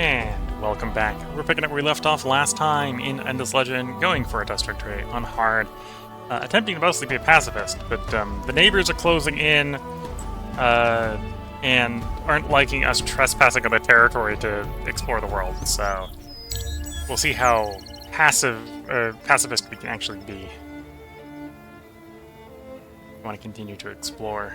And welcome back. We're picking up where we left off last time in Endless Legend, going for a dust victory on hard, attempting to mostly be a pacifist, but the neighbors are closing in and aren't liking us trespassing on their territory to explore the world, so we'll see how pacifist we can actually be. We want to continue to explore.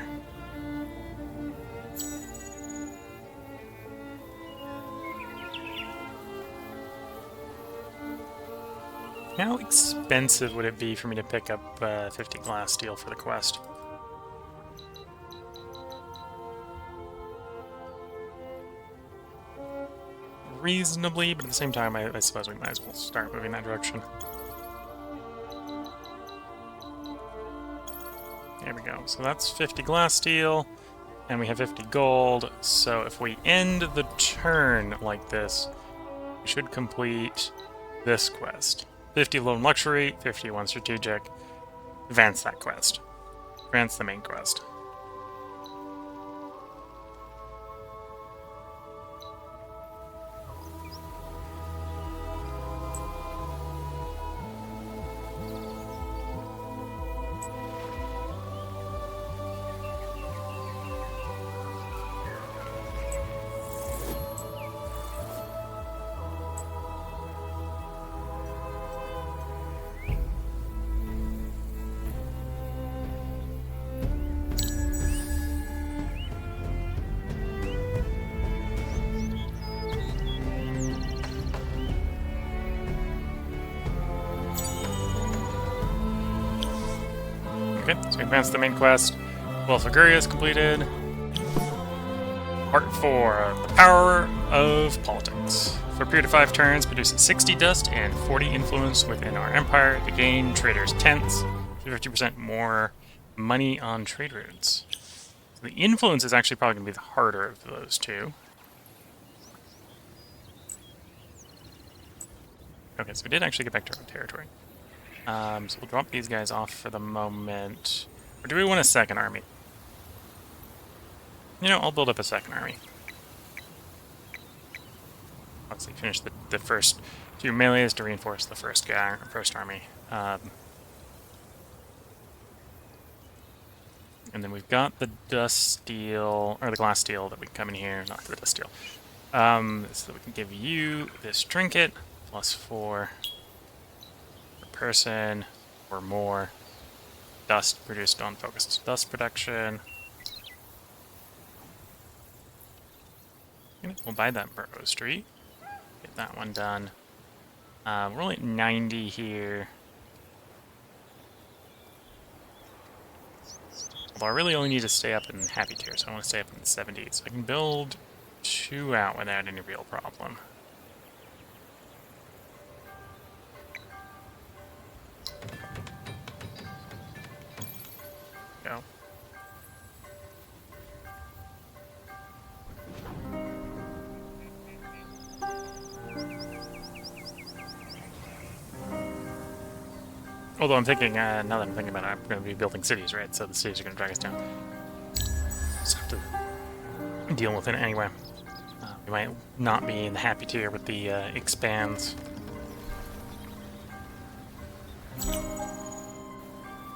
How expensive would it be for me to pick up 50 glass steel for the quest? Reasonably, but at the same time, I suppose we might as well start moving that direction. There we go. So that's 50 glass steel, and we have 50 gold. So if we end the turn like this, we should complete this quest. 50 lone luxury, 51 strategic. Advance that quest. Advance the main quest. Okay, so we advanced the main quest. Wealth of Guria is completed. Part 4, the power of politics. For a period of 5 turns, produces 60 dust and 40 influence within our empire to gain traders' tents, 50% more money on trade routes. So the influence is actually probably going to be the harder of those two. Okay, so we did actually get back to our own territory. So we'll drop these guys off for the moment. Or do we want a second army? You know, I'll build up a second army. Let's see, finish the first 2 melees to reinforce the first army. And then we've got the dust steel, or the glass steel that we can come in here, not the dust steel. So we can give you this trinket, +4 per person, or more. Dust produced on focused dust production. We'll buy that Burrow Street. Get that one done. We're only at 90 here. Although I really only need to stay up in happy tier, so I want to stay up in the 70s. I can build 2 out without any real problem. Go. Although I'm thinking, now that I'm thinking about it, I'm going to be building cities, right? So the cities are going to drag us down. Just have to deal with it anyway. We might not be in the happy tier with the expands.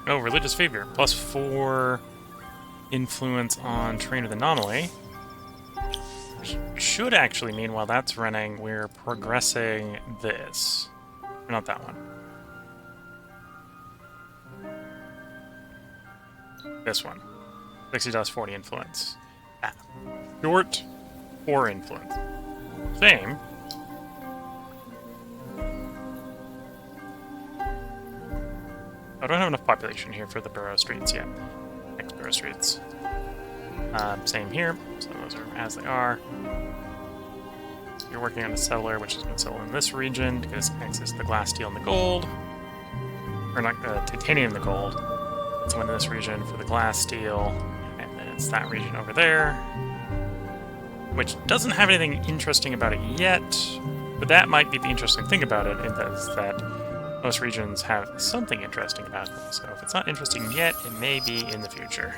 Oh, religious favor. +4 influence on Train of the Anomaly. Which should actually mean while that's running, we're progressing this. Or not that one. This one. 60 dust, 40 influence. Ah. Short 4 influence. Same. I don't have enough population here for the Burrow Streets yet. Next Burrow Streets. Same here, so those are as they are. You're working on a settler, which is going to settle in this region to get us access to the glass, steel, and the gold. Or not, titanium and the gold. So in this region for the glass, steel, and then it's that region over there. Which doesn't have anything interesting about it yet, but that might be the interesting thing about it, is that most regions have something interesting about them. So if it's not interesting yet, it may be in the future.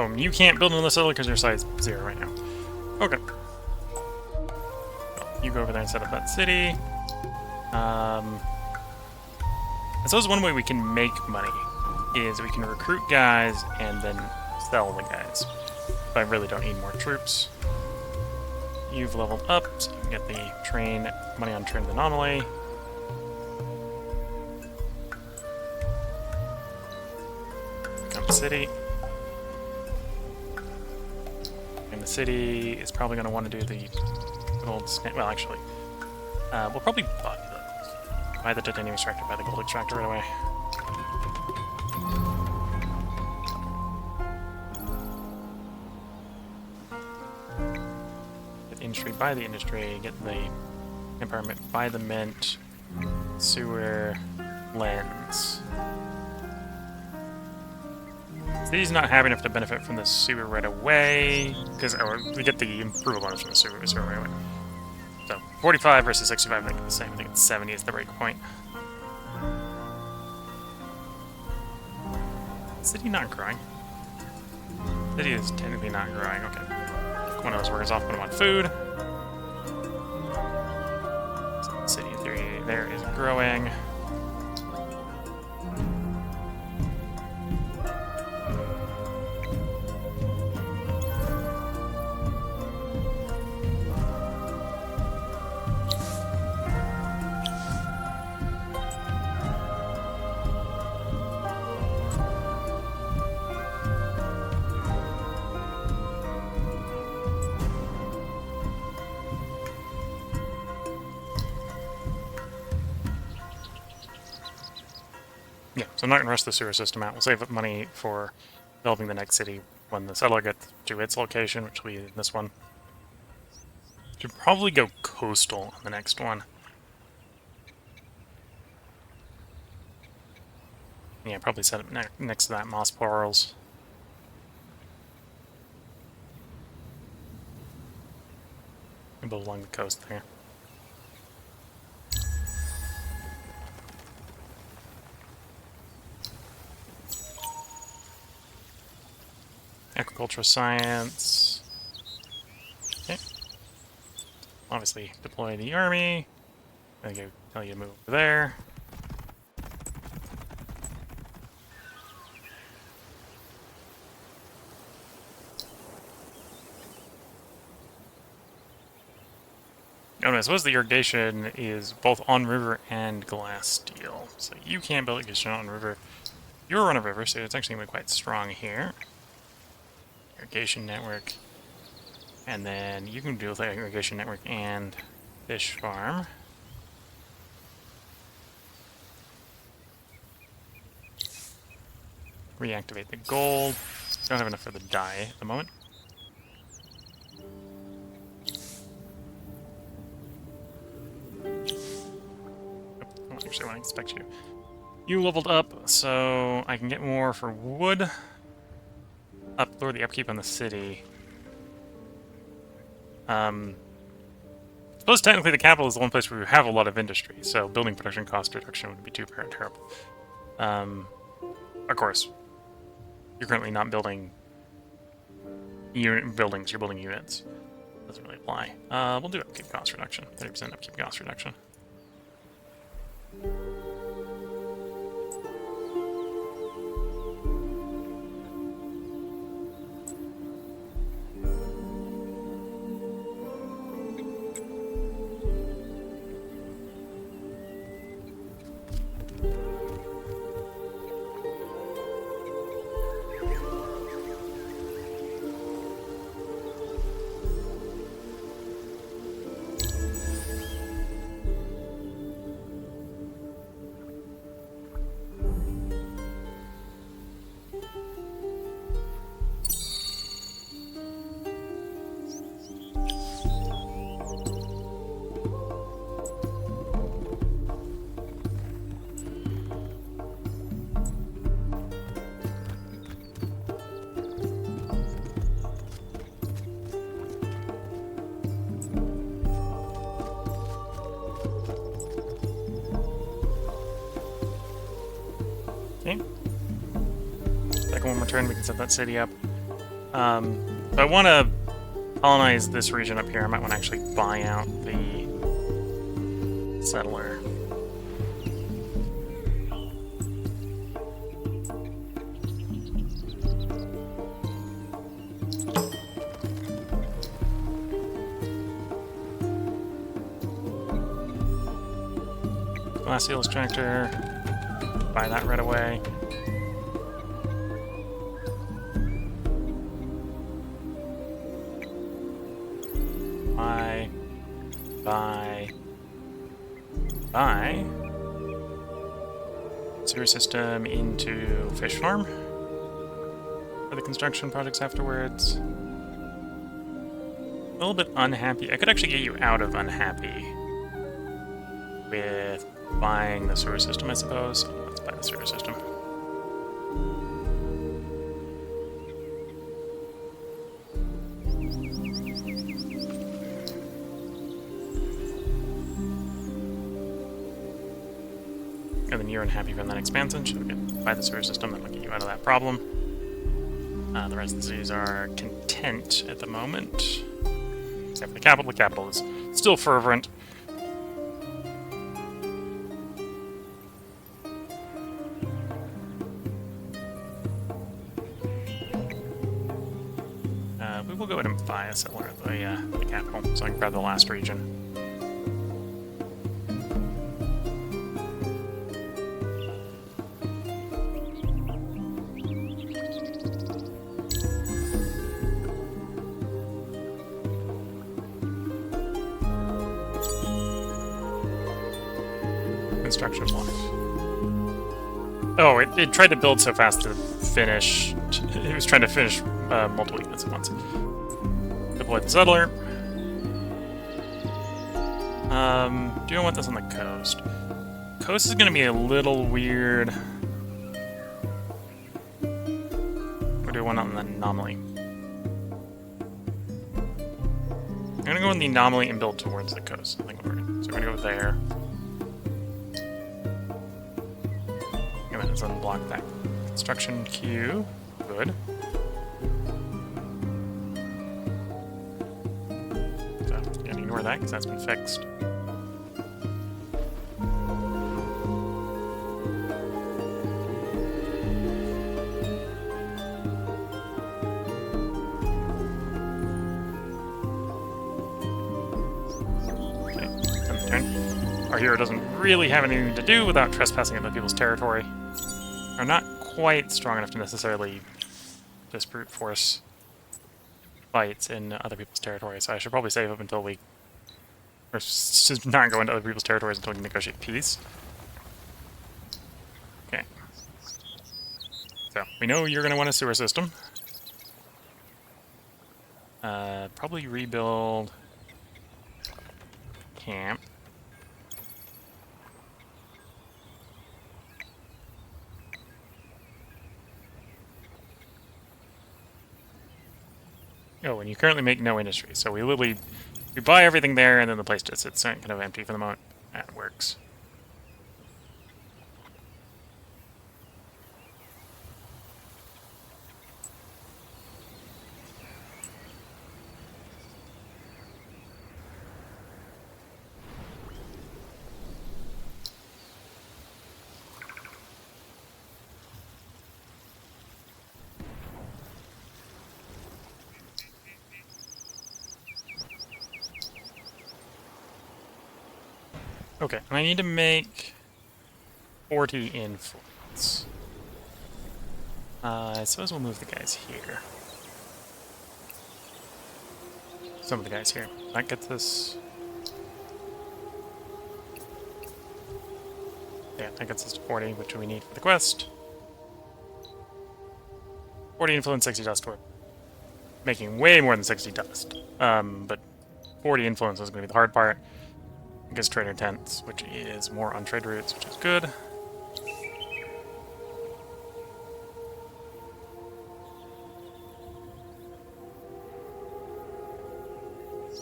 Oh, you can't build another settler because you're size 0 right now. Okay. You go over there and set up that city. I suppose one way we can make money is we can recruit guys and then sell the guys. But I really don't need more troops. You've leveled up, so you can get the train, money on train anomaly. Become city. And the city is probably going to want to do the good old... Well, actually, we'll probably buy the titanium extractor, buy the gold extractor right away. Get the industry, buy the industry, get the empowerment, buy the mint, sewer, lens. City's not happy enough to benefit from the sewer right away, because we get the approval bonus from the sewer right away. So 45 versus 65, I think it's the same. I think it's 70 is the break point. City not growing. City is technically not growing. Okay. One of those workers off, put them on food. So city in theory there is growing. Yeah, so I'm not going to rush the sewer system out. We'll save up money for developing the next city when the settler gets to its location, which will be this one. Should probably go coastal on the next one. Yeah, probably set up next to that moss porals. And build along the coast there. Agricultural science. Okay. Obviously, deploy the army. I go tell you to move over there. Oh, no, I suppose the irrigation is both on river and glass steel. So you can't build it because you're not on river. You're on a river, so it's actually going to be quite strong here. Irrigation network, and then you can deal with the irrigation network and fish farm. Reactivate the gold. Don't have enough for the dye at the moment. I don't actually want to expect you. You leveled up, so I can get more for wood. Lower the upkeep on the city. I suppose technically the capital is the one place where we have a lot of industry, so building production cost reduction wouldn't be too terrible. Of course, you're currently not building buildings, you're building units. Doesn't really apply. We'll do upkeep cost reduction, 30% upkeep cost reduction. Okay. Second one more turn, we can set that city up. If I want to colonize this region up here, I might want to actually buy out the settler. Glacial extractor. Buy that right away. Buy. Sewer system into fish farm for the construction projects afterwards. A little bit unhappy. I could actually get you out of unhappy with buying the sewer system, I suppose. Let's buy the sewer system. And then you're unhappy from that expansion, so we can buy the sewer system, that'll get you out of that problem. The rest of the cities are content at the moment. Except for the capital. The capital is still fervent. We will go ahead and buy a settler at the capital, so I can grab the last region. Construction block. Oh, it tried to build so fast to finish. It was trying to finish multiple units at once. Deploy the settler. Do I want this on the coast? Coast is going to be a little weird. Or do I want it on the anomaly? I'm going to go in the anomaly and build towards the coast. I think we're good. So we're going to go there. And then let's unblock that construction queue. Good. So, yeah, ignore that because that's been fixed. Our hero doesn't really have anything to do without trespassing into people's territory. Are not quite strong enough to necessarily just brute force fights in other people's territory, so I should probably save up until we... Or just not go into other people's territories until we can negotiate peace. Okay. So, we know you're going to want a sewer system. Probably rebuild... camp. Oh, and you currently make no industry, so we literally... We buy everything there, and then the place just sits kind of empty for the moment. That works. Okay, and I need to make 40 influence. I suppose we'll move the guys here. Some of the guys here. That gets us... Yeah, that gets us to 40, which we need for the quest. 40 influence, 60 dust. We're making way more than 60 dust. But 40 influence is going to be the hard part. It gets trader tents, which is more on trade routes, which is good.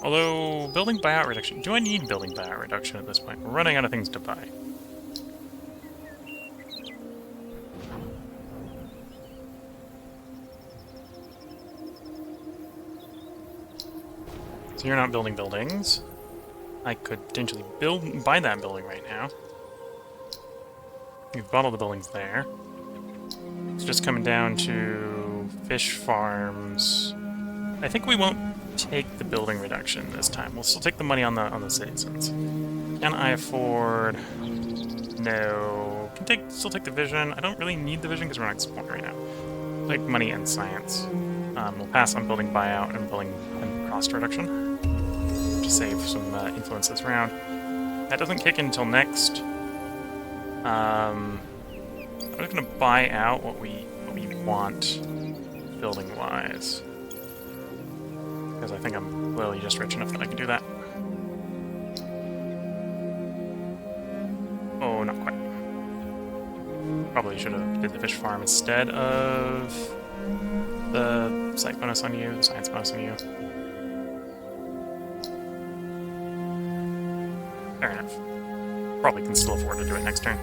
Although, building buyout reduction... Do I need building buyout reduction at this point? We're running out of things to buy. So you're not building buildings. I could potentially buy that building right now. You've bought all the buildings there. It's just coming down to fish farms. I think we won't take the building reduction this time. We'll still take the money on the citizens. Can I afford? No. Can still take the vision. I don't really need the vision because we're not exploring right now. Like money and science. We'll pass on building buyout and building and cost reduction to save some influences around. That doesn't kick in until next. I'm just gonna buy out what we want building wise. Because I think I'm clearly just rich enough that I can do that. Oh, not quite. Probably should have did the fish farm instead of the site bonus on you, the science bonus on you. Fair enough. Probably can still afford to do it next turn.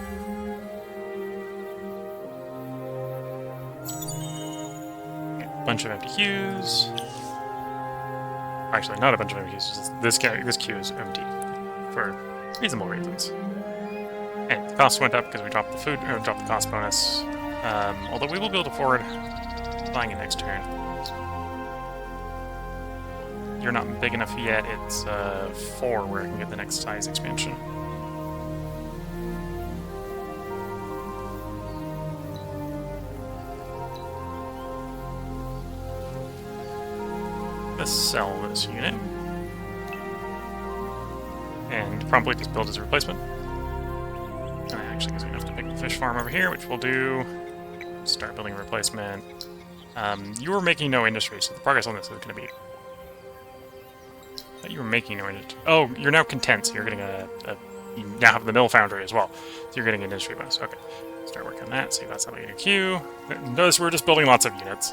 Okay, bunch of empty queues. Actually, not a bunch of empty queues. This queue is empty for reasonable reasons. And the cost went up because we dropped the food, or dropped the cost bonus. Although we will be able to afford buying it next turn. You're not big enough yet. It's 4 where I can get the next size expansion. Let's sell this unit. And promptly just build as a replacement. And that actually gives me enough to pick the fish farm over here, which we'll do. Start building a replacement. You were making no industry, so the progress on this is going to be... You were making no industry. Oh, you're now content, so you're getting you now have the mill foundry as well. So you're getting an industry bonus. Okay. Start working on that, see if that's how we get a queue. Notice we're just building lots of units.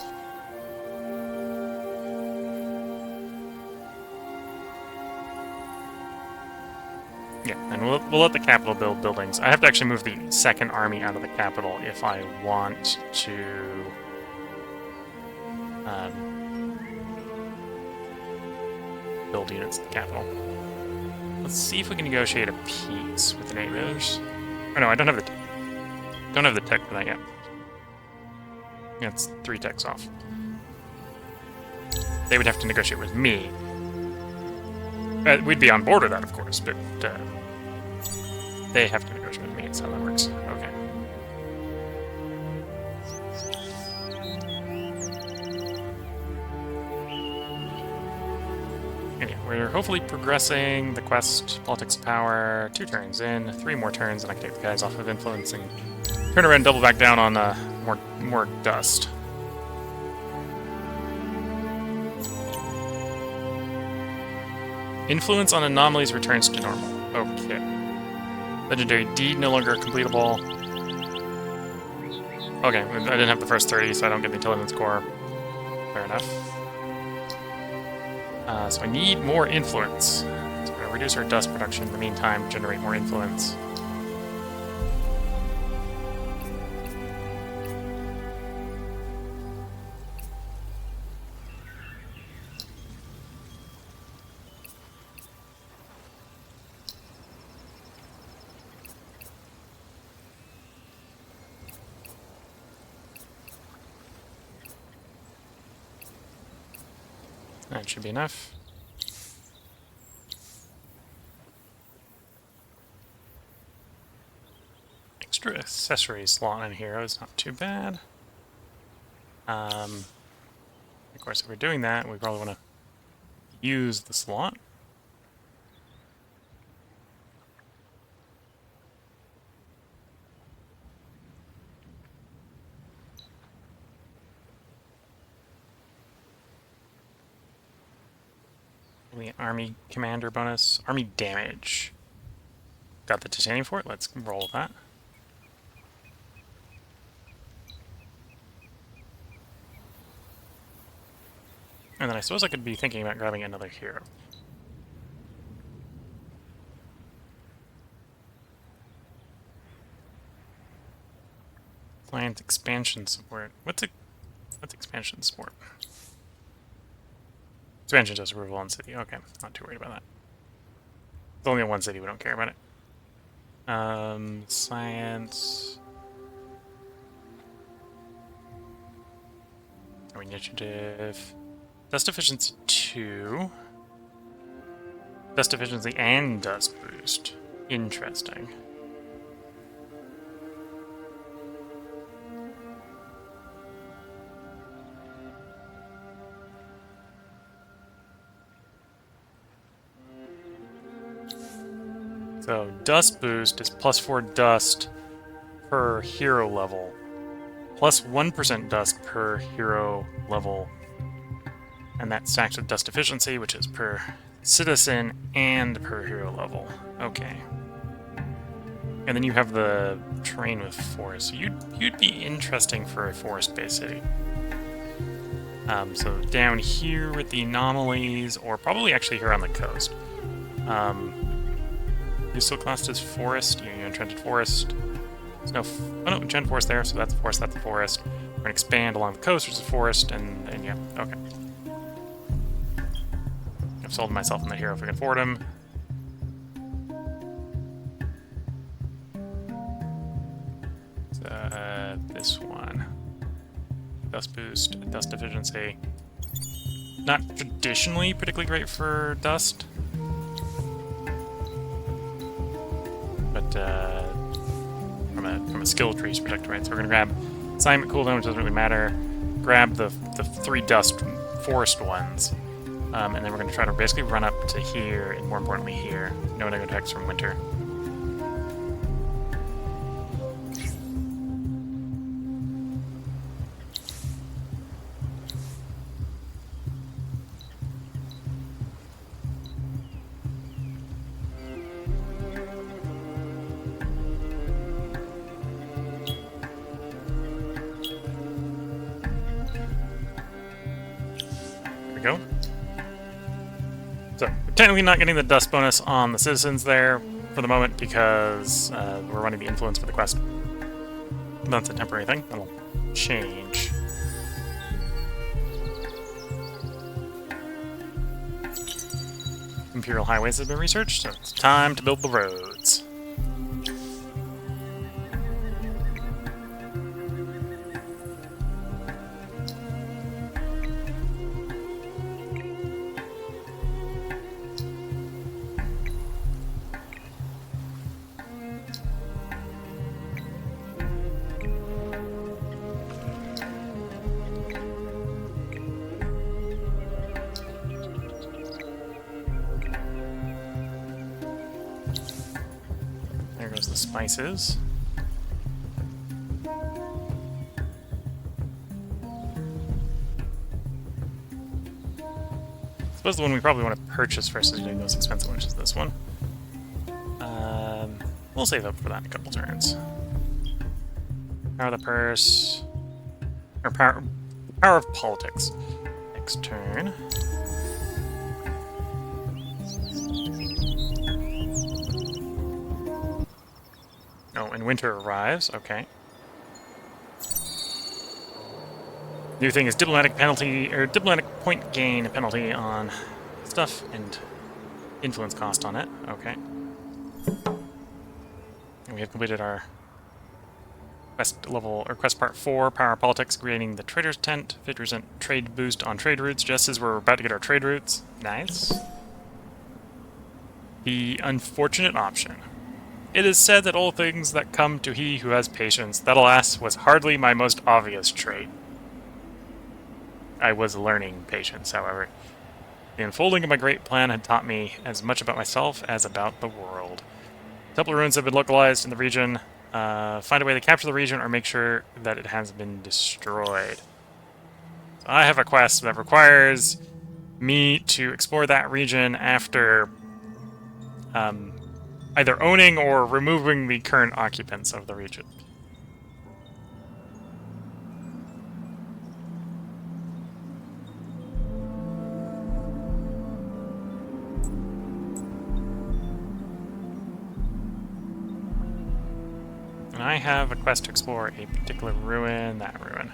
Yeah, and we'll let the capital build buildings. I have to actually move the second army out of the capital if I want to build units in the capital. Let's see if we can negotiate a peace with the neighbors. Oh no, I don't have the tech for that yet. Yeah, it's 3 techs off. They would have to negotiate with me. We'd be on board with that, of course, but they have to negotiate with me. That's how that works. Okay. Anyway, we're hopefully progressing the quest, politics of power, 2 turns in, 3 more turns, and I can take the guys off of influence and turn around and double back down on more dust. Influence on anomalies returns to normal. Okay. Legendary deed no longer completable. Okay, I didn't have the first 30, so I don't get the intelligence score. Fair enough. So I need more influence. So we're going to reduce our dust production in the meantime, generate more influence. That should be enough. Extra accessory slot on hero is not too bad. Of course, if we're doing that, we probably want to use the slot. Army commander bonus. Army damage. Got the titanium for it. Let's roll that. And then I suppose I could be thinking about grabbing another hero. Client expansion support. What's expansion support? Expansion just approval on city. Okay, not too worried about that. It's only in one city, we don't care about it. Science. Initiative. Dust efficiency 2. Dust efficiency and dust boost. Interesting. So, dust boost is +4 dust per hero level, plus 1% dust per hero level, and that stacks with dust efficiency, which is per citizen and per hero level. Okay. And then you have the terrain with forest. So you'd be interesting for a forest-based city. So down here with the anomalies, or probably actually here on the coast. You still classed as forest. You enchanted forest. There's no, oh no, enchanted forest there. So that's a forest. That's a forest. We're gonna expand along the coast, which is a forest, and yeah, okay. I've sold myself on the hero if we can afford him. This one. Dust boost, dust efficiency. Not traditionally particularly great for dust. But from a skill tree's perspective, right? So we're gonna grab assignment cooldown, which doesn't really matter. Grab the 3 dust forest ones. And then we're gonna try to basically run up to here, and more importantly here. No negative attacks from winter. Go. So, we're technically not getting the dust bonus on the citizens there for the moment because we're running the influence for the quest. That's a temporary thing. That'll change. Imperial highways have been researched, so it's time to build the roads. There goes the spices. I suppose the one we probably want to purchase first is the most expensive one, which is this one. We'll save up for that in a couple turns. Power of the purse. Or power of politics. Next turn. Oh, and winter arrives. Okay. New thing is diplomatic penalty, or diplomatic point gain penalty on stuff and influence cost on it. Okay. And we have completed our quest level, or quest part 4, Power Politics, creating the Trader's Tent, 50% trade boost on trade routes, just as we're about to get our trade routes. Nice. The unfortunate option. It is said that all things that come to he who has patience, that alas was hardly my most obvious trait. I was learning patience, however. The unfolding of my great plan had taught me as much about myself as about the world. Templar ruins have been localized in the region. Find a way to capture the region or make sure that it has been destroyed. So I have a quest that requires me to explore that region after either owning or removing the current occupants of the region. And I have a quest to explore a particular ruin, that ruin.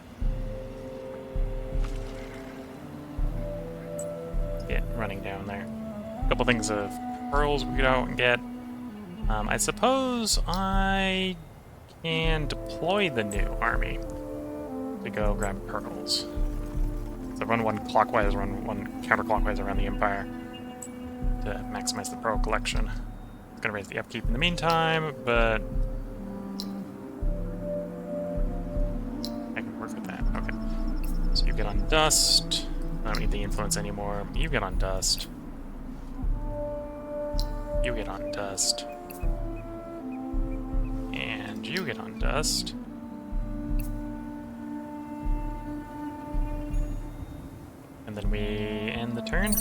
get running down there. A couple things of pearls we could out and get. I suppose I can deploy the new army to go grab pearls. So run one clockwise, run one counterclockwise around the Empire to maximize the pearl collection. It's gonna raise the upkeep in the meantime, but I can work with that. Okay. So you get on dust. I don't need the influence anymore. You get on dust. You get on dust. And you get on dust. And then we end the turn.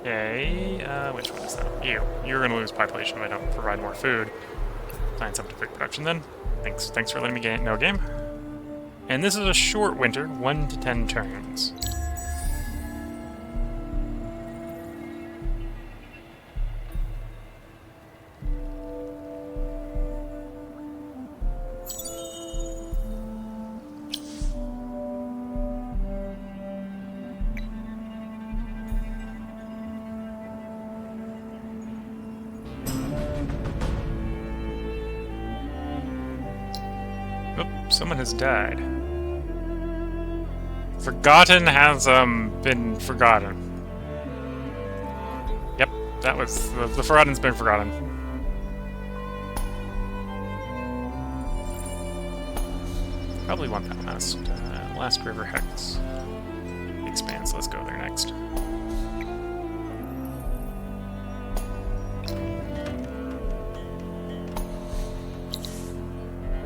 Okay, which one is that? You. You're gonna lose population if I don't provide more food. Science up to quick production then. Thanks for letting me get no game. And this is a short winter, 1 to 10 turns. Someone has died. Forgotten has, been forgotten. Yep, that was... The Forgotten's been forgotten. Probably want that last river hex. Expands, let's go there next.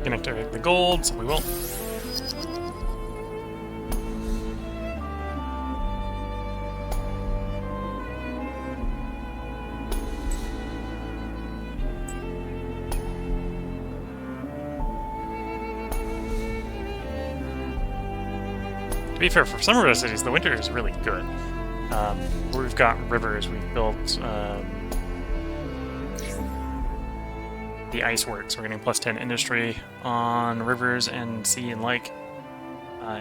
Can activate the gold, so we will. To be fair, for some of our cities, the winter is really good. Where we've got rivers, we've built the ice works. We're getting plus 10 industry on rivers and sea and lake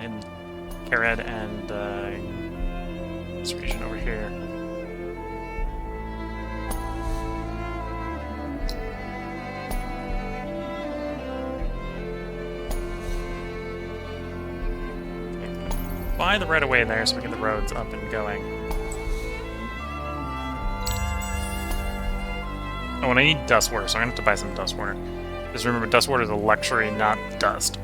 in Kared and this region over here. Buy the right of way there so we get the roads up and going. Oh, and I need dust water, so I'm gonna have to buy some dust water. Just remember, dust water is a luxury, not dust.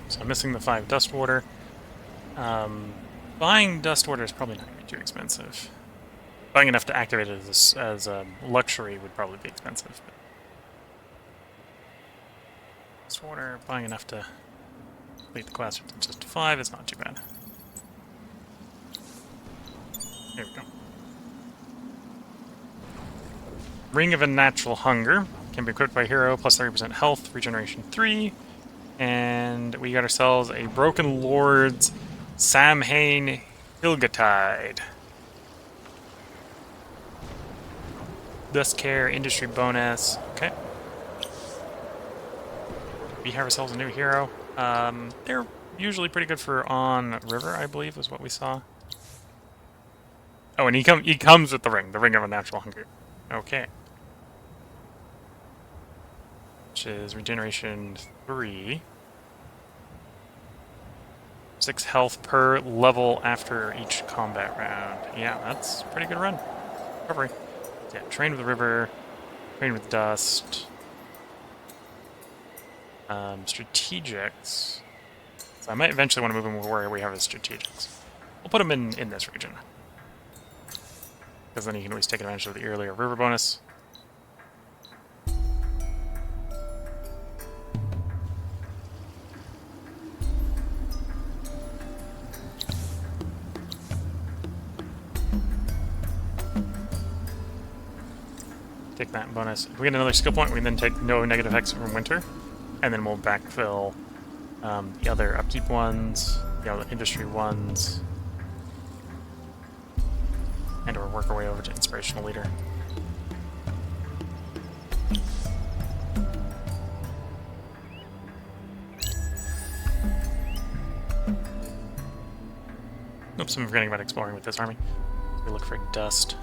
So I'm missing the 5 dust water. Buying dust water is probably not going to be too expensive. Buying enough to activate it as a luxury would probably be expensive. But dust water, buying enough to complete the class from just to 5 is not too bad. Here we go. Ring of Unnatural Hunger can be equipped by hero, plus 30% health, regeneration 3. And we got ourselves a Broken Lord's Samhain Hilgatide. Dust Care, Industry Bonus. Okay. We have ourselves a new hero. They're usually pretty good for on river, I believe, was what we saw. Oh, and he comes with the Ring of Unnatural Hunger. Okay. Which is regeneration 3. 6 health per level after each combat round. Yeah, that's a pretty good run. Recovery. Yeah, train with the river, train with dust. Strategics. So I might eventually want to move them where we have the strategics. We'll put them in this region. Because then you can always take advantage of the earlier river bonus. Take that bonus. If we get another skill point, we then take no negative effects from winter, and then we'll backfill the other upkeep ones, the other industry ones, and or work our way over to inspirational leader. Oops, I'm forgetting about exploring with this army. We look for dust.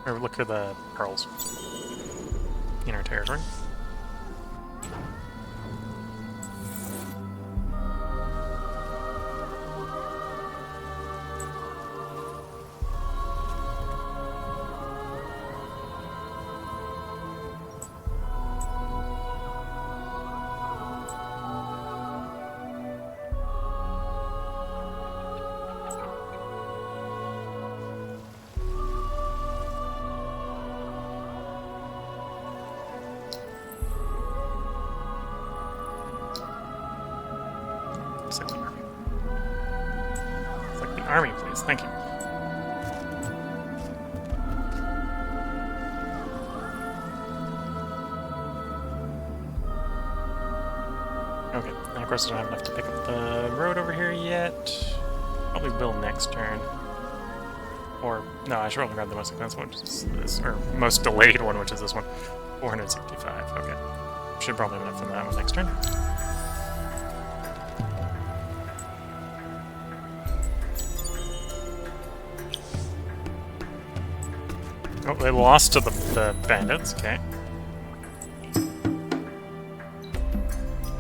Or look for the pearls in our territory. Select the army, please. Thank you. Okay, and of course I don't have enough to pick up the road over here yet. Probably will next turn. Or, no, I should probably grab the most expensive one, which is this, or most delayed one, which is this one. 465, okay. Should probably have enough for that one next turn. Oh, they lost to the bandits, okay.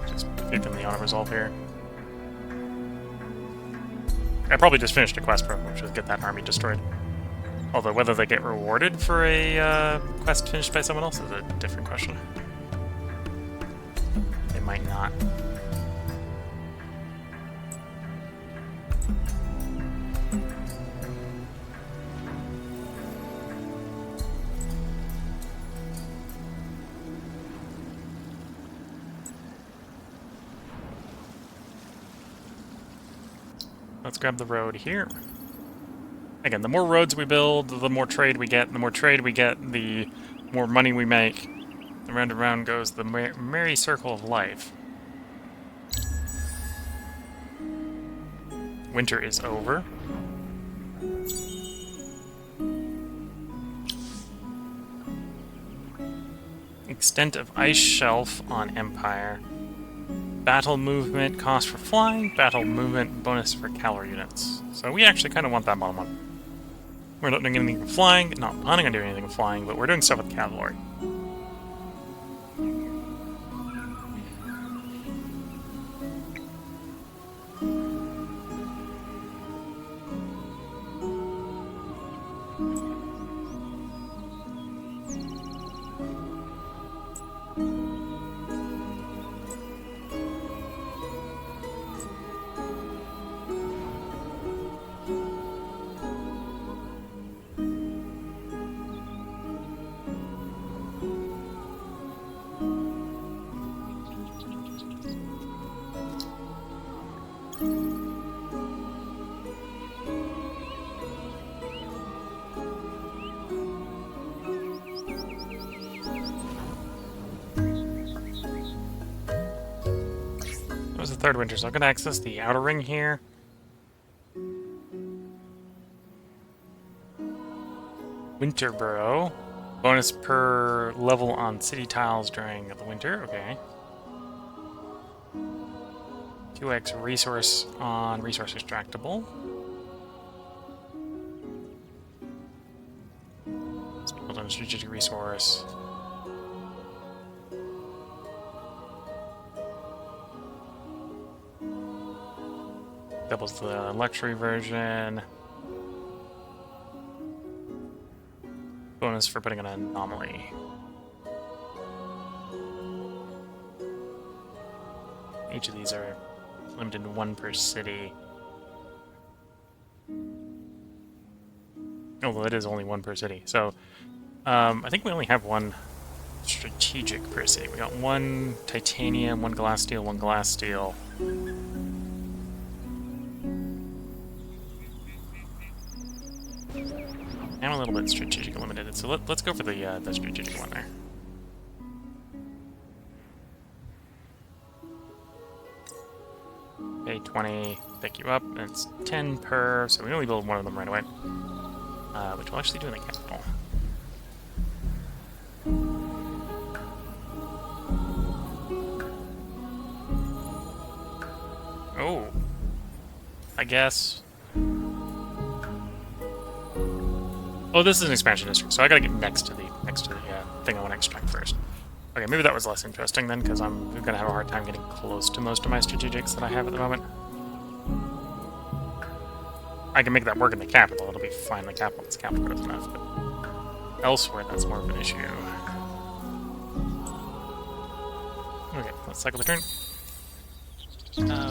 Just keeping the auto resolve here. I probably just finished a quest program, which is get that army destroyed. Although whether they get rewarded for a quest finished by someone else is a different question. They might not. Let's grab the road here. Again, the more roads we build, the more trade we get. The more trade we get, the more money we make. Round and round goes the merry circle of life. Winter is over. Extent of ice shelf on Empire. Battle movement, cost for flying, battle movement, bonus for cavalry units. So we actually kind of want that bottom one. We're not doing anything with flying, not planning on doing anything with flying, but we're doing stuff with cavalry. Was the third winter, so I'm going to access the outer ring here. Winterborough. Bonus per level on city tiles during the winter. Okay. 2x resource on resource extractable. Let's build on a strategic resource. Doubles the luxury version. Bonus for putting an anomaly. Each of these are limited to 1 per city. Although it is only 1 per city. So, I think we only have 1 strategic per city. We got 1 titanium, 1 glass steel, 1 glass steel. I'm a little bit strategic limited, so let's go for the strategic one there. Okay, 20, pick you up, and it's 10 per, so we only build one of them right away. Which we'll actually do in the capital. Oh. I guess. Oh, this is an expansion district, so I gotta get next to the thing I want to extract first. Okay, maybe that was less interesting then, because I'm gonna have a hard time getting close to most of my strategics that I have at the moment. I can make that work in the capital, it'll be fine in the capital, it's capital growth enough, but elsewhere that's more of an issue. Okay, let's cycle the turn.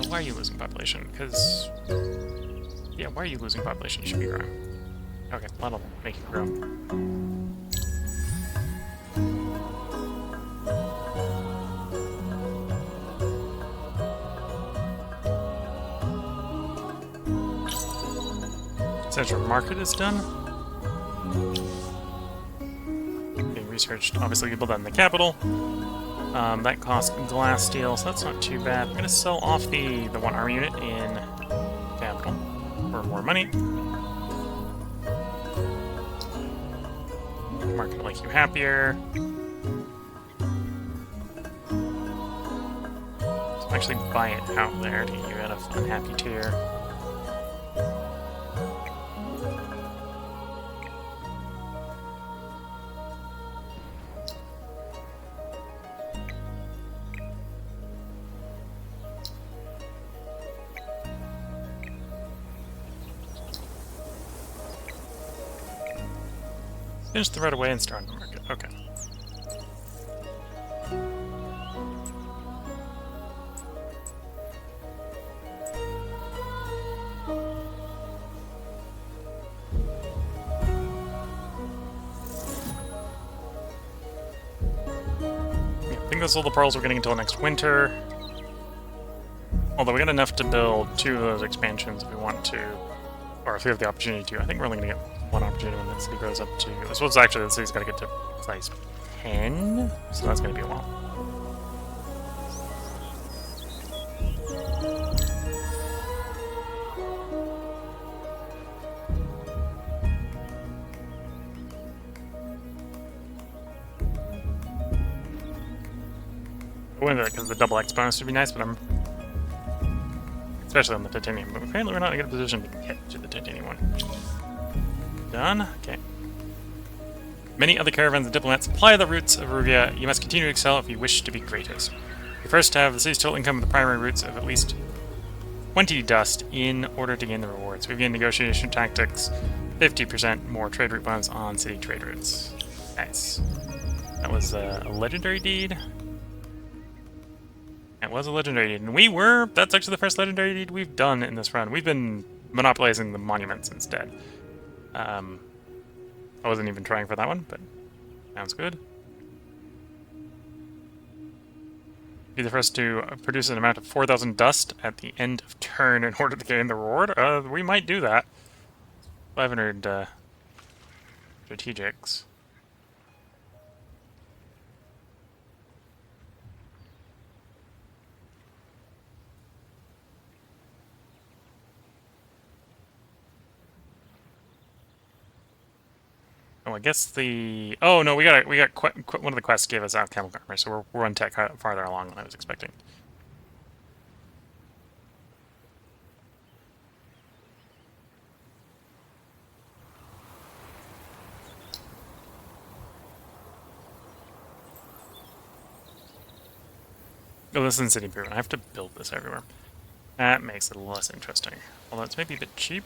Why are you losing population? Because... yeah, why are you losing population? You should be growing. Okay, that'll make you grow. Central market is done. Being researched. Obviously, you build that in the capital. That costs glass steel, so that's not too bad. I'm going to sell off the one army unit in capital for more money. Market will make you happier. So actually buy it out there to get you out of unhappy tier. Finish the right away and start on the market. Okay. Yeah, I think that's all the pearls we're getting until next winter. Although we got enough to build 2 of those expansions if we want to, or if we have the opportunity to. I think we're only going to get one opportunity when the city grows up to... I suppose actually the city's got to get to size 10, so that's going to be a while. I wouldn't because the double X bonus would be nice, but I'm... especially on the titanium, but apparently we're not in a good position to get to the titanium one. Done. Okay. Many other caravans and diplomats supply the routes of Ruvia. You must continue to excel if you wish to be greatest. You first have the city's total income of the primary routes of at least 20 dust in order to gain the rewards. We've gained negotiation tactics, 50% more trade route bonus on city trade routes. Nice. That was a legendary deed. It was a legendary deed, and that's actually the first legendary deed we've done in this run. We've been monopolizing the monuments instead. I wasn't even trying for that one, but sounds good. Be the first to produce an amount of 4,000 dust at the end of turn in order to gain the reward. We might do that. 500 strategics. Oh, I guess the... oh, no, we got one of the quests gave us out camel armor, so we're one tech farther along than I was expecting. Oh, this is city improvement. I have to build this everywhere. That makes it less interesting. Although it's maybe a bit cheap.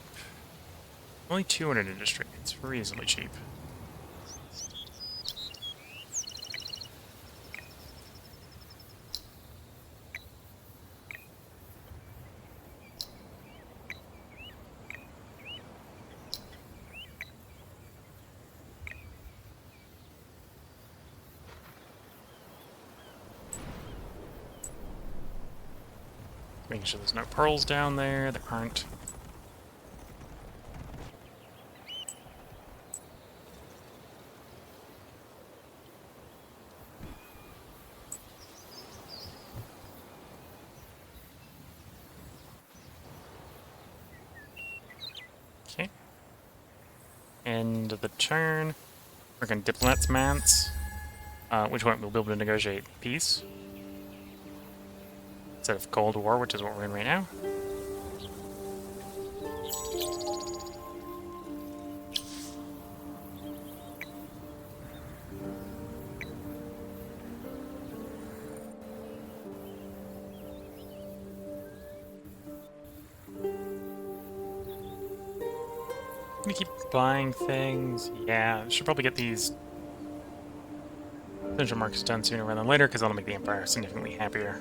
Only 200 industry. It's reasonably cheap. Making sure there's no pearls down there. There aren't. End of the turn. We're going to diplomats Mance, which one we'll be able to negotiate peace instead of Cold War, which is what we're in right now. I'm gonna keep buying things. Yeah, I should probably get these central markets done sooner rather than later because that'll make the Empire significantly happier.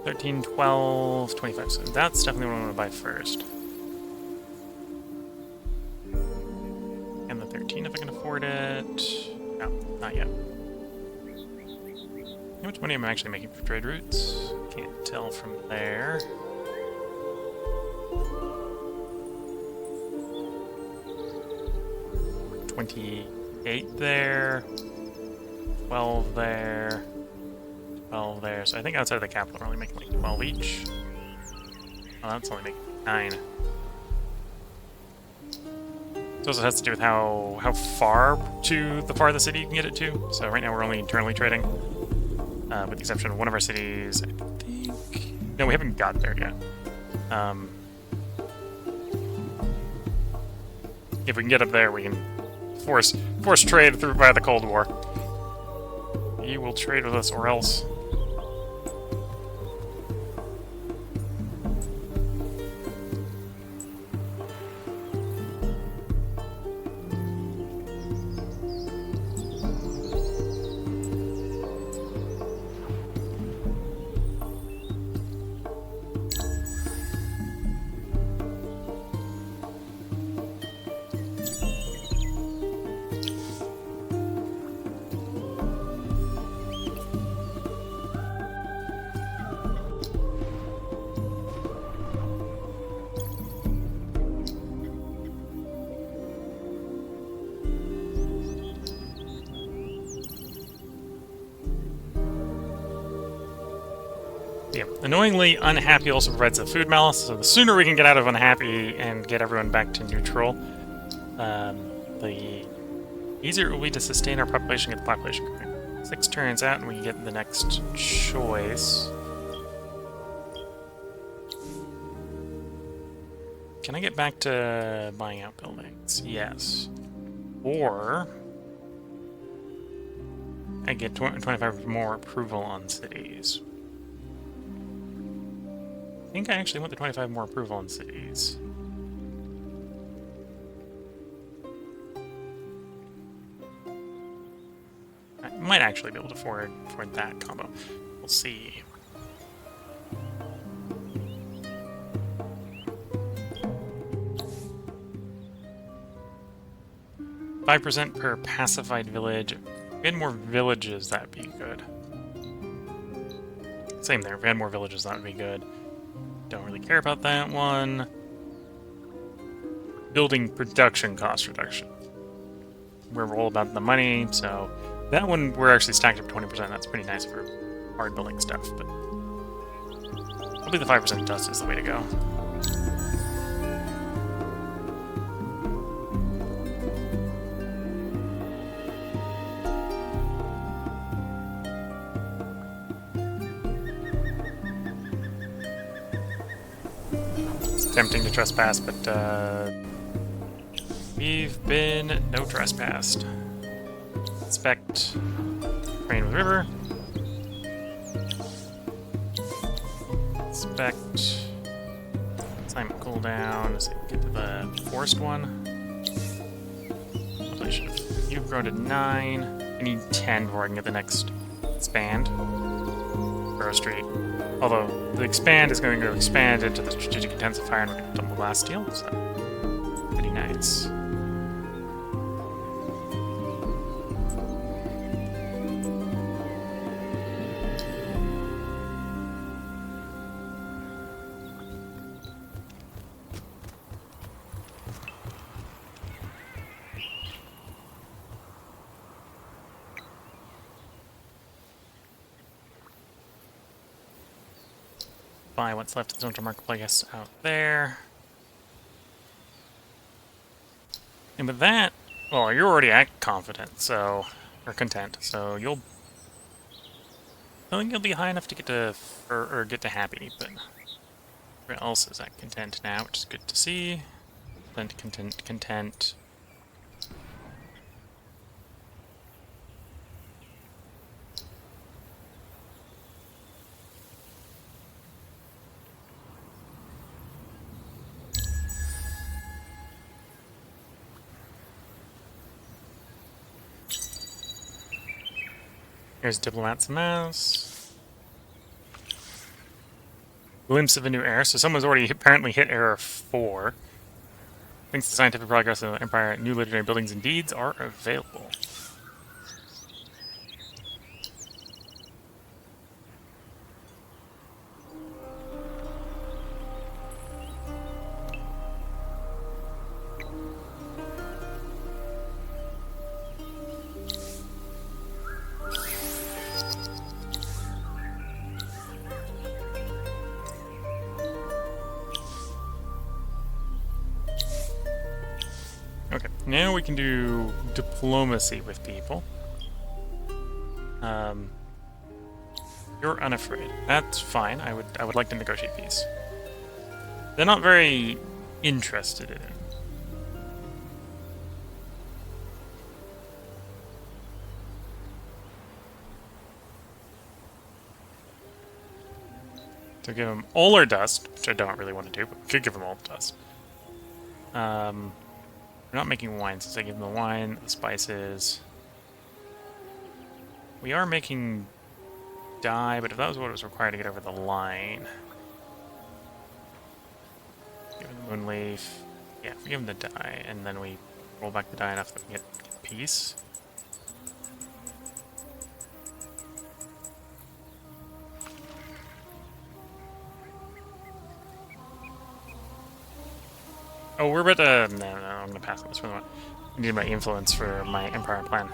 $13, $12, $25. So that's definitely what I'm gonna buy first. And the $13 if I can afford it. No, not yet. How much money am I actually making for trade routes? Can't tell from there. $28 there. 12 there. 12 there. So I think outside of the capital we're only making like 12 each. Oh, that's only making 9. It also has to do with how far to the farthest city you can get it to. So right now we're only internally trading. With the exception of one of our cities, I think... No, we haven't got there yet. If we can get up there, we can force trade through via the Cold War. You will trade with us or else. Yeah. Annoyingly, unhappy also provides a food malice, so the sooner we can get out of unhappy and get everyone back to neutral, the easier it will be to sustain our population and get the population going. 6 turns out and we can get the next choice. Can I get back to buying out buildings? Yes. Or I get 25 more approval on cities. I think I actually want the 25 more approval on cities. I might actually be able to afford that combo. We'll see. $5% per pacified village. If we had more villages, that'd be good. Same there. If we had more villages, that would be good. Don't really care about that one. Building production cost reduction. We're all about the money, so that one we're actually stacked up 20%. That's pretty nice for hard building stuff, but probably the 5% dust is the way to go. Tempting to trespass, but we've been no trespassed. Inspect Rain with River. Inspect Assignment cooldown. Let's see if we get to the forest one. You've grown to 9. I need 10 before I can get the next expand. Burrow Street. Although the expand is going to expand into the strategic intensifier and we're going to double blast steel, so pretty nice. buy what's left of the Zonta Marketplace out there. And with that, well, you're already at confident, so, or content, so you'll, I don't think you'll be high enough to get to, or get to happy, but everyone else is at content now, which is good to see. Content. Here's Diplomat's Mouse. Glimpse of a new era. So someone's already apparently hit era 4. Thanks to scientific progress of the Empire, new legendary buildings and deeds are available. Okay, now we can do diplomacy with people. You're unafraid. That's fine. I would like to negotiate peace. They're not very interested in it. So give them all our dust, which I don't really want to do, but we could give them all the dust. We're not making wine, since I give them the wine, the spices. We are making dye, but if that was what was required to get over the line... Give them the moonleaf. Yeah, if we give them the dye, and then we roll back the dye enough that we get peace. Oh, we're about to... No, I'm gonna pass on this one. I need my influence for my empire plan.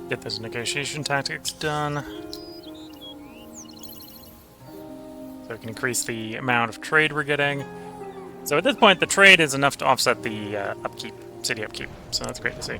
Get those negotiation tactics done. So we can increase the amount of trade we're getting. So at this point, the trade is enough to offset the upkeep, city upkeep. So that's great to see.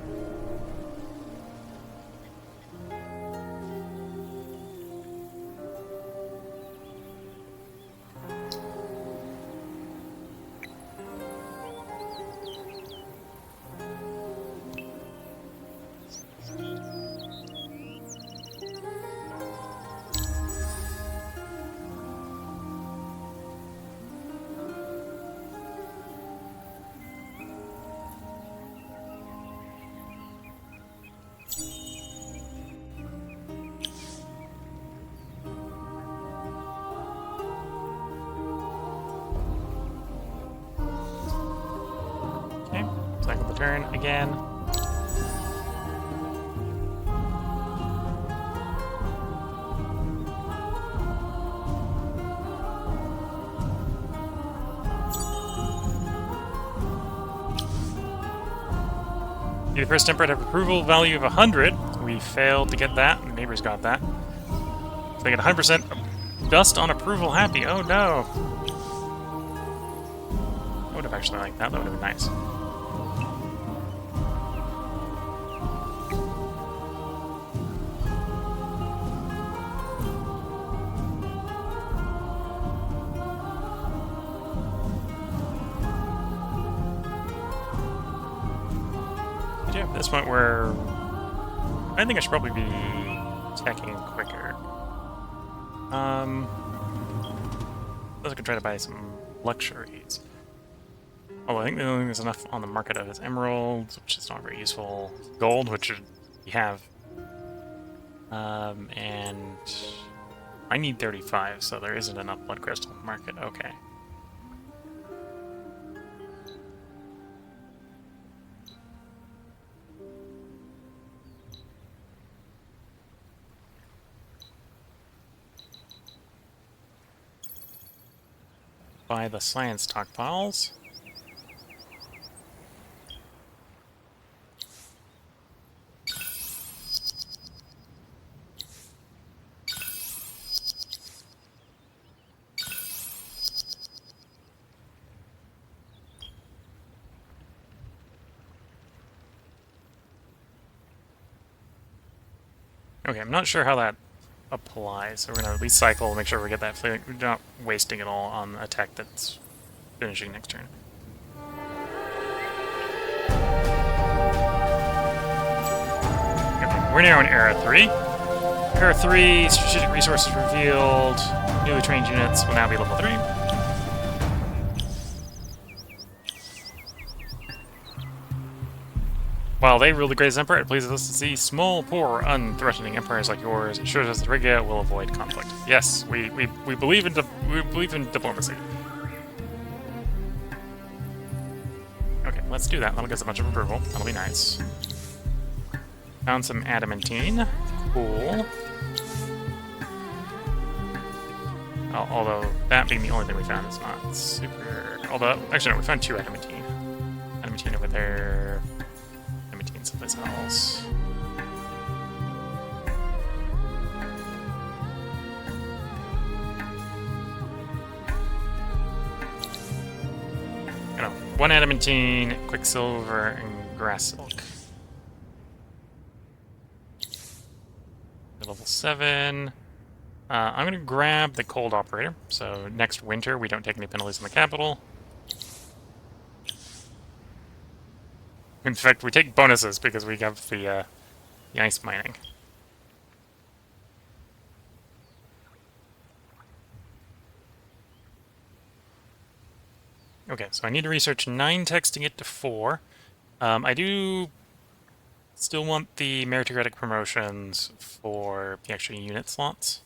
Cycle the turn again. The first temperate have approval value of 100. We failed to get that. The neighbors got that. So they get 100% dust on approval happy. Oh no. I would have actually liked that. That would have been nice. Yeah, at this point where I think I should probably be attacking quicker. I was gonna try to buy some luxuries. Although I think the only thing there's enough on the market of is emeralds, which is not very useful. Gold, which we have. And I need 35, so there isn't enough blood crystal on the market. Okay. By the science stockpiles. Okay, I'm not sure how that applies, so we're going to recycle, make sure we get that flavor. We're not wasting it all on a tech that's finishing next turn. Okay, we're now in Era 3. Era 3, strategic resources revealed. Newly trained units will now be level 3. While they rule the greatest empire, it pleases us to see small, poor, unthreatening empires like yours. It shows us that Riga will avoid conflict. Yes, we believe in diplomacy. Okay, let's do that. That'll get us a bunch of approval. That'll be nice. Found some adamantine. Cool. Although that being the only thing we found is not super. Although, actually, no, we found 2 adamantine. Adamantine over there. Someplace else. No, 1 adamantine, quicksilver, and grass silk. Level 7. I'm going to grab the cold operator, so next winter we don't take any penalties in the capital. In fact, we take bonuses because we have the ice mining. Okay, so I need to research 9 techs to get to 4. I do still want the meritocratic promotions for the extra unit slots.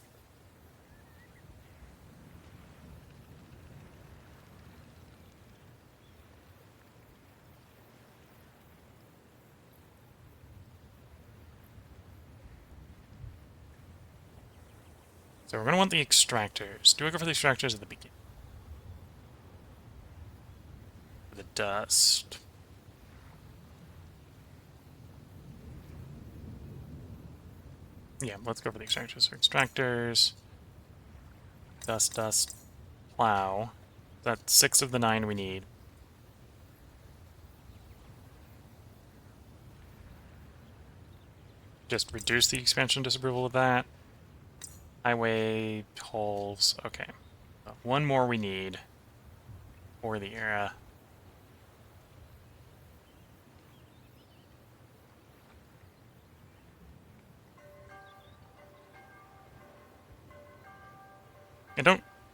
So we're going to want the extractors. Do I go for the extractors at the beginning? For the dust. Yeah, let's go for the extractors. So extractors. Dust. Plow. That's 6 of the 9 we need. Just reduce the expansion disapproval of that. Highway, tolls, okay. 1 more we need for the era.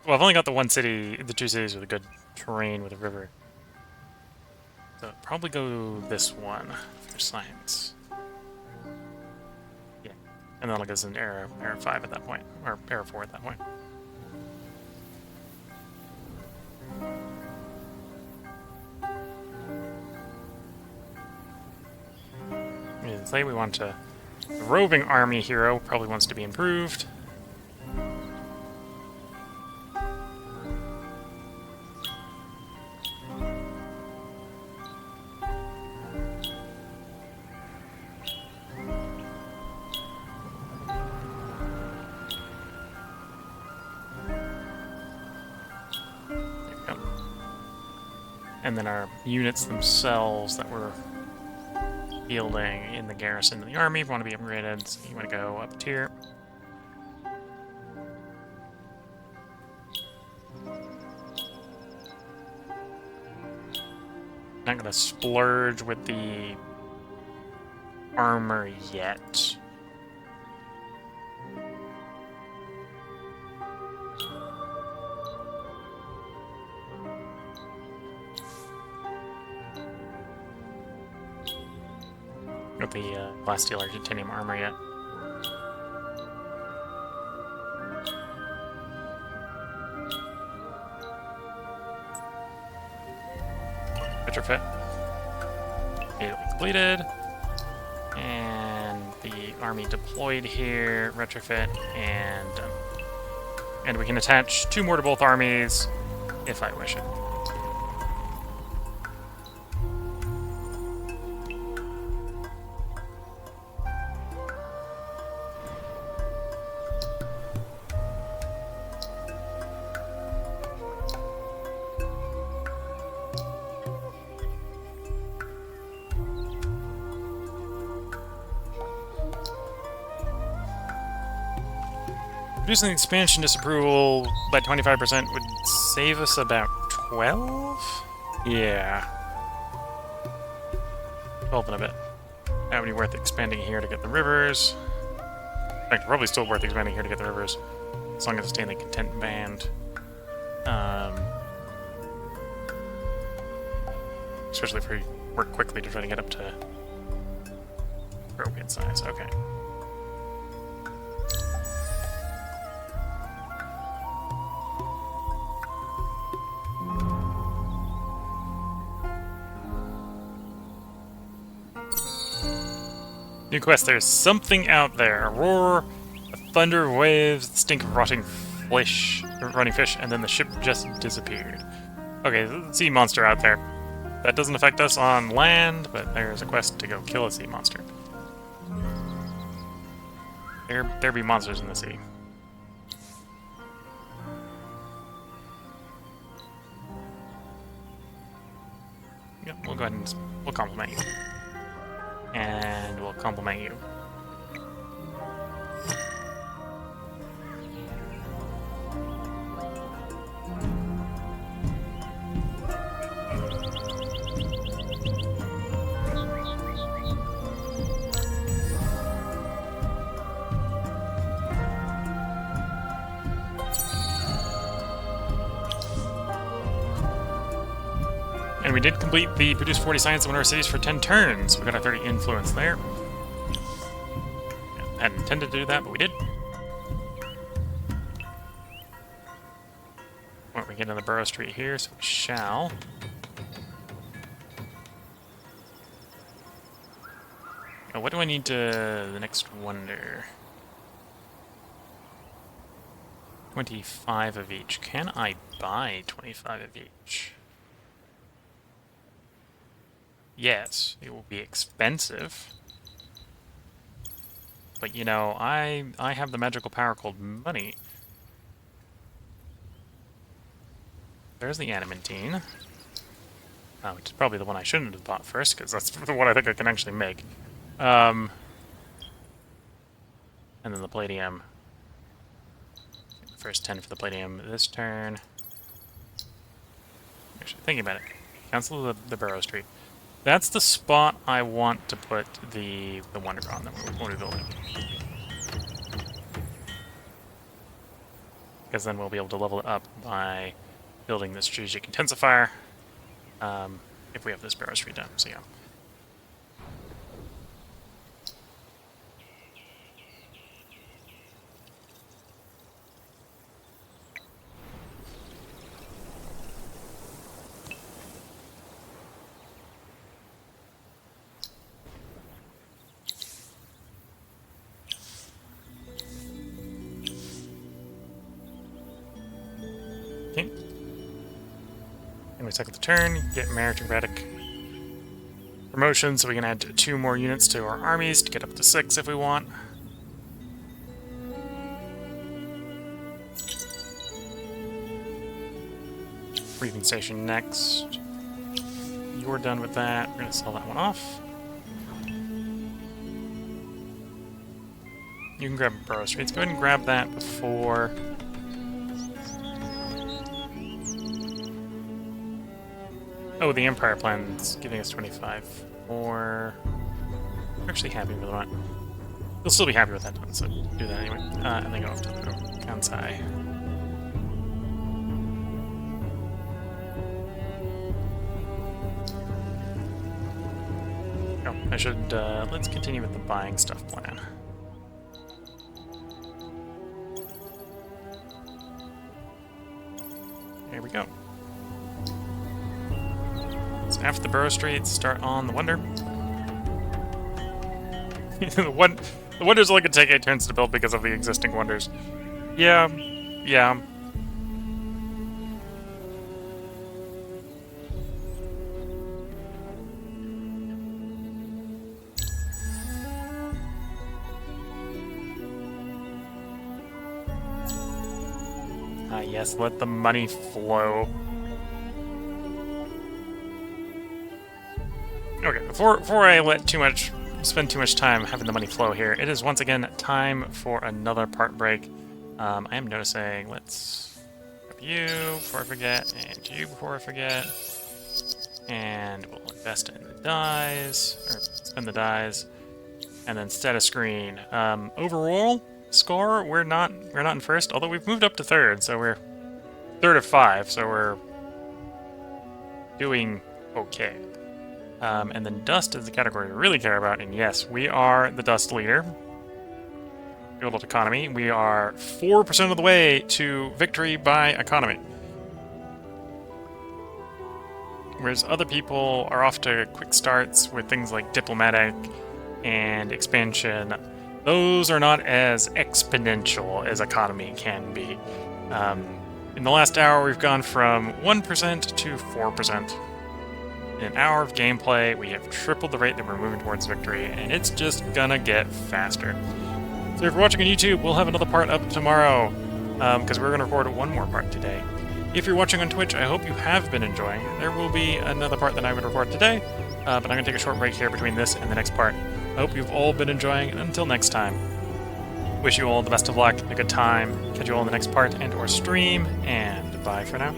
Well, I've only got the 1 city, the 2 cities with a good terrain with a river. So probably go this one for science. Yeah, and that'll get us into era 5 at that point, or era 4 at that point. Say we want to. The roving army hero probably wants to be improved. And then our units themselves that we're fielding in the garrison of the army want to be upgraded, so you want to go up a tier. Not going to splurge with the armor yet. With the glass steel or titanium armor yet. Retrofit. Immediately completed. And the army deployed here. Retrofit and done. And we can attach 2 more to both armies. if I wish it. Reducing the expansion disapproval by 25% would save us about 12? Yeah. 12 and a bit. That would be worth expanding here to get the rivers. In fact, probably still worth expanding here to get the rivers, as long as it's stay in the content band. Especially if we work quickly to try to get up to appropriate size. Okay. New quest, there's something out there. A roar, a thunder of waves, the stink of rotting fish, and then the ship just disappeared. Okay, there's a sea monster out there. That doesn't affect us on land, but there's a quest to go kill a sea monster. There be monsters in the sea. Yep, we'll go ahead and we'll compliment you. And we'll compliment you. And we did complete the produce 40 science in one of our cities for 10 turns. We got a 30 influence there. Yeah, hadn't intended to do that, but we did. Won't we get another Burrow Street here, so we shall. Now, what do I need to the next wonder? 25 of each. Can I buy 25 of each? Yes, it will be expensive. But you know, I have the magical power called money. There's the adamantine. Which is probably the one I shouldn't have bought first, because that's the one I think I can actually make. And then the palladium. First 10 for the palladium this turn. Actually, thinking about it. Cancel the Burrow Street. That's the spot I want to put the Wonder on that we're building. Because then we'll be able to level it up by building the strategic intensifier if we have this Burrow Street done. So yeah. Okay. And we cycle the turn, get meritocratic promotion, so we can add 2 more units to our armies to get up to 6 if we want. Breathing station next. You're done with that. We're going to sell that one off. You can grab Burrow Streets. Go ahead and grab that before... Oh, the Empire plan's giving us 25 more. I'm actually happy with that. You'll still be happy with that done, so do that anyway. And then go off to the Kansai. Oh, I should, let's continue with the buying stuff plan. Here we go. So after the Burrow Streets, start on the Wonder. the Wonder's only going to take 8 turns to build because of the existing Wonders. Yeah. Yes, let the money flow. Okay, before I spend too much time having the money flow here, it is once again time for another part break. I am noticing, let's grab you before I forget, and you before I forget. And we'll invest in the dies, or spend the dies, and then status screen. Overall score, we're not in first, although we've moved up to third, so we're third of 5, so we're doing okay. And then dust is the category we really care about, and yes, we are the dust leader. Build economy. We are 4% of the way to victory by economy. Whereas other people are off to quick starts with things like diplomatic and expansion. Those are not as exponential as economy can be. In the last hour, we've gone from 1% to 4%. In an hour of gameplay, we have tripled the rate that we're moving towards victory, and it's just gonna get faster. So if you're watching on YouTube, we'll have another part up tomorrow, because we're gonna record one more part today. If you're watching on Twitch, I hope you have been enjoying. There will be another part that I would record today, but I'm gonna take a short break here between this and the next part. I hope you've all been enjoying, and until next time, wish you all the best of luck, a good time, catch you all in the next part and or stream, and bye for now.